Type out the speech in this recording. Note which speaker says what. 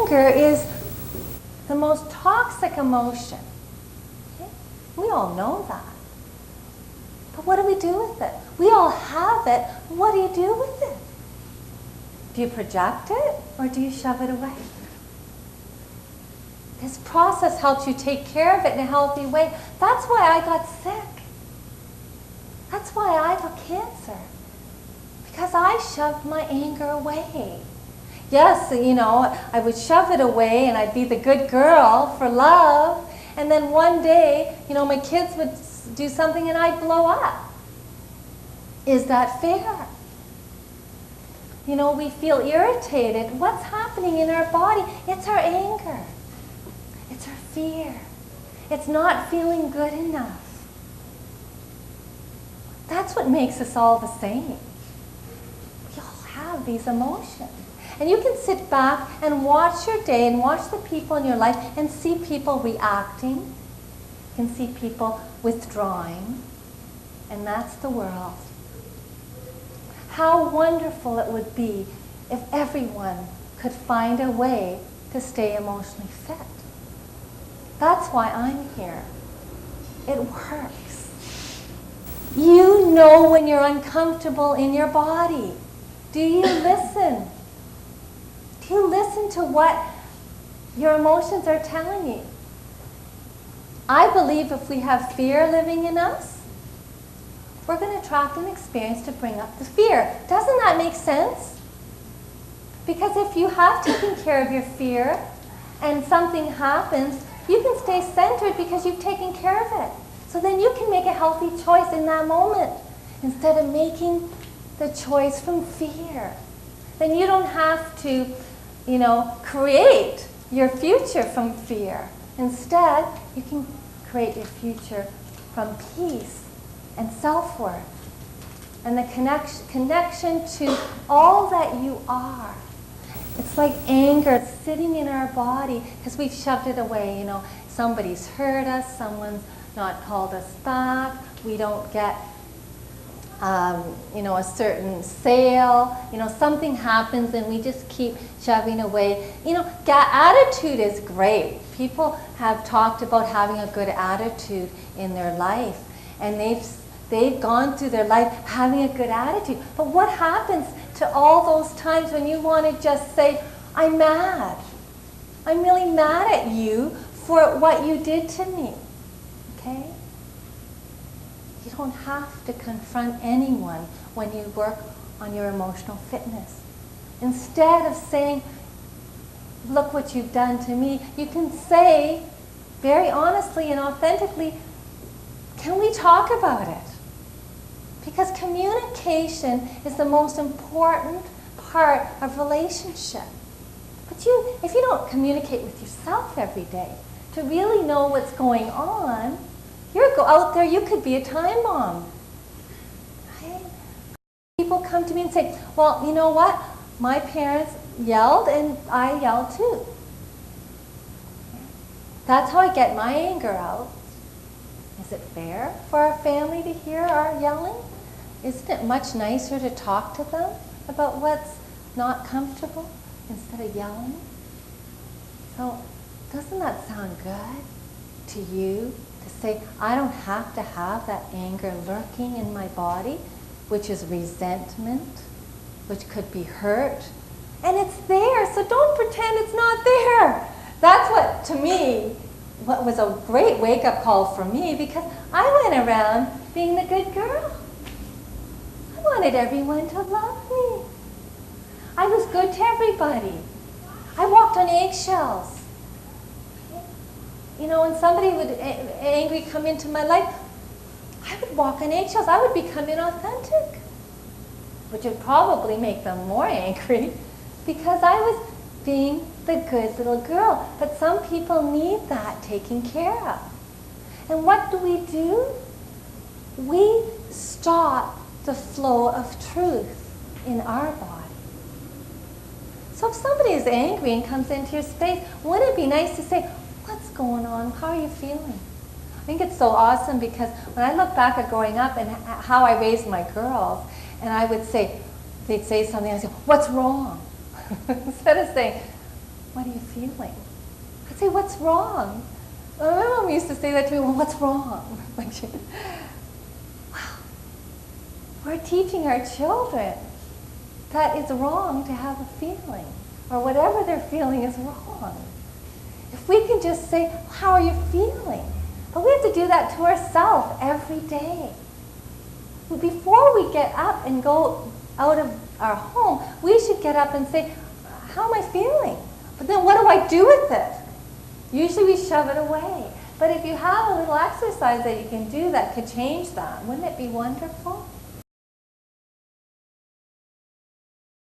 Speaker 1: anger is the most toxic emotion. Okay? We all know that. But what do we do with it? We all have it. What do you do with it? Do you project it or do you shove it away? This process helps you take care of it in a healthy way. That's why I got sick. That's why I got cancer. Because I shoved my anger away. Yes, I would shove it away and I'd be the good girl for love. And then one day, my kids would do something and I'd blow up. Is that fair? We feel irritated. What's happening in our body? It's our anger. It's our fear. It's not feeling good enough. That's what makes us all the same. We all have these emotions. And you can sit back and watch your day and watch the people in your life and see people reacting. You can see people withdrawing. And that's the world. How wonderful it would be if everyone could find a way to stay emotionally fit. That's why I'm here. It works. You know when you're uncomfortable in your body. Do you listen? Do you listen to what your emotions are telling you? I believe if we have fear living in us, we're going to attract an experience to bring up the fear. Doesn't that make sense? Because if you have taken care of your fear and something happens, you can stay centered because you've taken care of it. So then you can make a healthy choice in that moment instead of making the choice from fear. Then you don't have to, create your future from fear. Instead, you can create your future from peace and self-worth and the connection to all that you are. It's like anger sitting in our body because we've shoved it away. Somebody's hurt us, someone's not called us back, we don't get a certain sale, something happens and we just keep shoving away. Attitude is great. People have talked about having a good attitude in their life, and they've gone through their life having a good attitude. But what happens to all those times when you want to just say, I'm mad. I'm really mad at you for what you did to me. Okay? You don't have to confront anyone when you work on your emotional fitness. Instead of saying, look what you've done to me, you can say very honestly and authentically, can we talk about it? Because communication is the most important part of relationship. But if you don't communicate with yourself every day to really know what's going on, you're out there, you could be a time bomb. Right? People come to me and say, well, you know what? My parents yelled and I yelled too. That's how I get my anger out. Is it fair for our family to hear our yelling? Isn't it much nicer to talk to them about what's not comfortable instead of yelling? So, doesn't that sound good to you to say, I don't have to have that anger lurking in my body, which is resentment, which could be hurt, and it's there, so don't pretend it's not there. That's what, to me, what was a great wake-up call for me, because I went around being the good girl. I wanted everyone to love me. I was good to everybody. I walked on eggshells. When somebody would angry come into my life, I would walk on eggshells. I would become inauthentic, which would probably make them more angry because I was being the good little girl. But some people need that taken care of. And what do? We stop the flow of truth in our body. So if somebody is angry and comes into your space, wouldn't it be nice to say, what's going on? How are you feeling? I think it's so awesome because when I look back at growing up and how I raised my girls, and I would say, they'd say something, I'd say, what's wrong? Instead of saying, what are you feeling? I'd say, what's wrong? My mom used to say that to me, well, what's wrong? Wow. We're teaching our children that it's wrong to have a feeling, or whatever they're feeling is wrong. If we can just say, how are you feeling? But we have to do that to ourselves every day. Before we get up and go out of our home, we should get up and say, how am I feeling? But then what do I do with it? Usually we shove it away. But if you have a little exercise that you can do that could change that, wouldn't it be wonderful?